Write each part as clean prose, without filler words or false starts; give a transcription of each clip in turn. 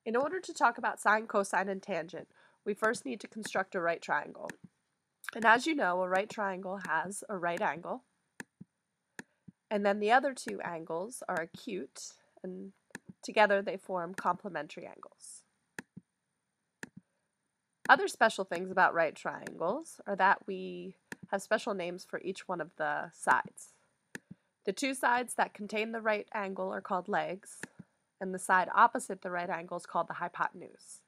In order to talk about sine, cosine, and tangent, we first need to construct a right triangle. And as you know, a right triangle has a right angle, and then the other two angles are acute, and together they form complementary angles. Other special things about right triangles are that we have special names for each one of the sides. The two sides that contain the right angle are called legs, and the side opposite the right angle is called the hypotenuse.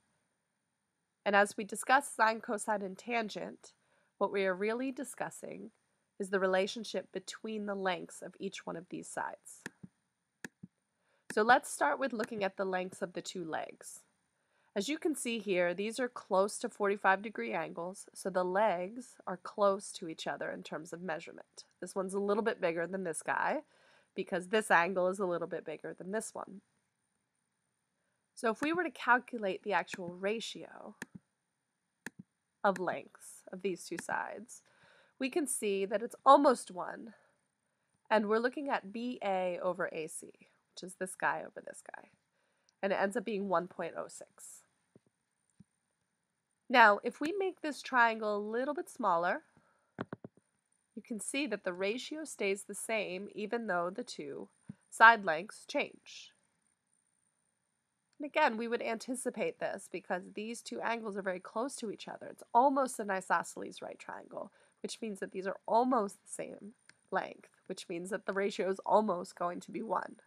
And as we discuss sine, cosine, and tangent, what we are really discussing is the relationship between the lengths of each one of these sides. So let's start with looking at the lengths of the two legs. As you can see here, these are close to 45-degree angles, so the legs are close to each other in terms of measurement. This one's a little bit bigger than this guy because this angle is a little bit bigger than this one. So if we were to calculate the actual ratio of lengths of these two sides, we can see that it's almost 1, and we're looking at BA over AC, which is this guy over this guy, and it ends up being 1.06. Now, if we make this triangle a little bit smaller, you can see that the ratio stays the same even though the two side lengths change. And again, we would anticipate this because these two angles are very close to each other. It's almost an isosceles right triangle, which means that these are almost the same length, which means that the ratio is almost going to be 1.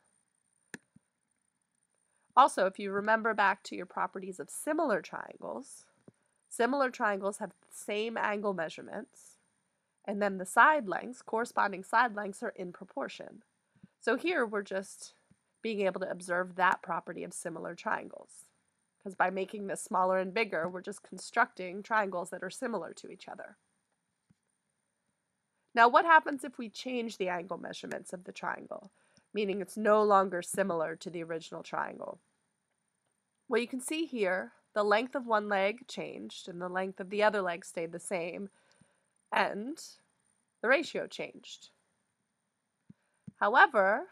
Also, if you remember back to your properties of similar triangles have the same angle measurements, and then the side lengths, corresponding side lengths, are in proportion. So here we're just being able to observe that property of similar triangles, because by making this smaller and bigger, we're just constructing triangles that are similar to each other. Now, what happens if we change the angle measurements of the triangle, meaning it's no longer similar to the original triangle? Well, you can see here the length of one leg changed and the length of the other leg stayed the same, and the ratio changed. However,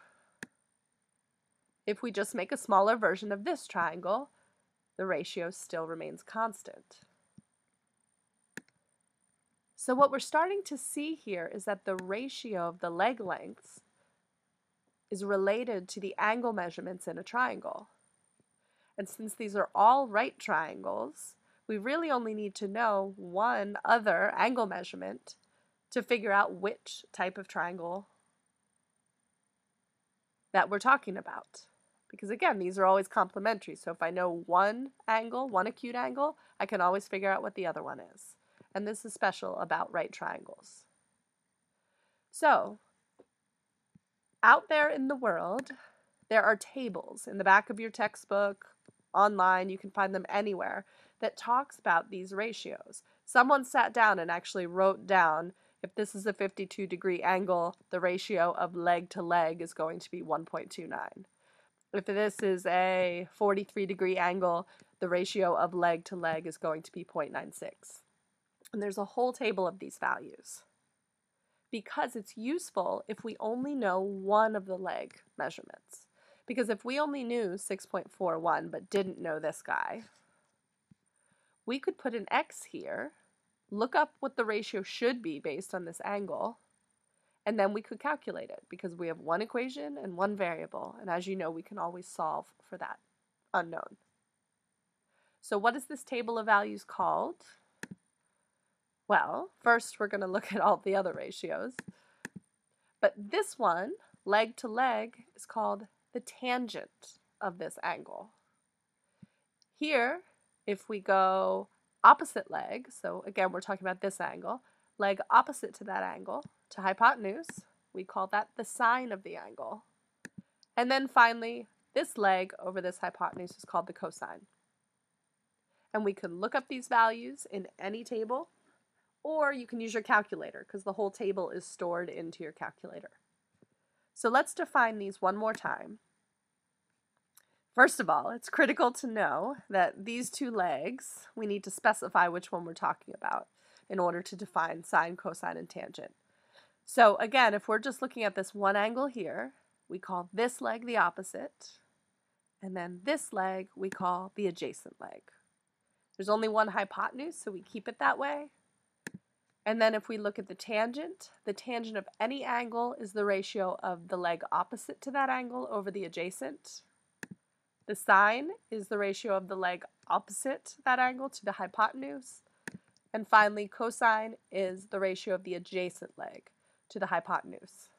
if we just make a smaller version of this triangle, the ratio still remains constant. So what we're starting to see here is that the ratio of the leg lengths is related to the angle measurements in a triangle. And since these are all right triangles, we really only need to know one other angle measurement to figure out which type of triangle that we're talking about. Because again, these are always complementary. So if I know one angle, one acute angle, I can always figure out what the other one is. And this is special about right triangles. So, out there in the world, there are tables in the back of your textbook, online, you can find them anywhere, that talks about these ratios. Someone sat down and actually wrote down, if this is a 52-degree angle, the ratio of leg to leg is going to be 1.29. If this is a 43-degree angle, the ratio of leg to leg is going to be 0.96. And there's a whole table of these values, because it's useful if we only know one of the leg measurements. Because if we only knew 6.41 but didn't know this guy, we could put an X here, look up what the ratio should be based on this angle, and then we could calculate it because we have one equation and one variable. And as you know, we can always solve for that unknown. So what is this table of values called? Well, first we're going to look at all the other ratios. But this one, leg to leg, is called the tangent of this angle. Here, if we go opposite leg, so again we're talking about this angle, leg opposite to that angle, to hypotenuse, we call that the sine of the angle. And then finally, this leg over this hypotenuse is called the cosine. And we can look up these values in any table, or you can use your calculator because the whole table is stored into your calculator. So let's define these one more time. First of all, it's critical to know that these two legs, we need to specify which one we're talking about in order to define sine, cosine, and tangent. So again, if we're just looking at this one angle here, we call this leg the opposite, And then this leg we call the adjacent leg. There's only one hypotenuse, so we keep it that way. And then if we look at the tangent of any angle is the ratio of the leg opposite to that angle over the adjacent. The sine is the ratio of the leg opposite that angle to the hypotenuse. And finally, cosine is the ratio of the adjacent leg to the hypotenuse.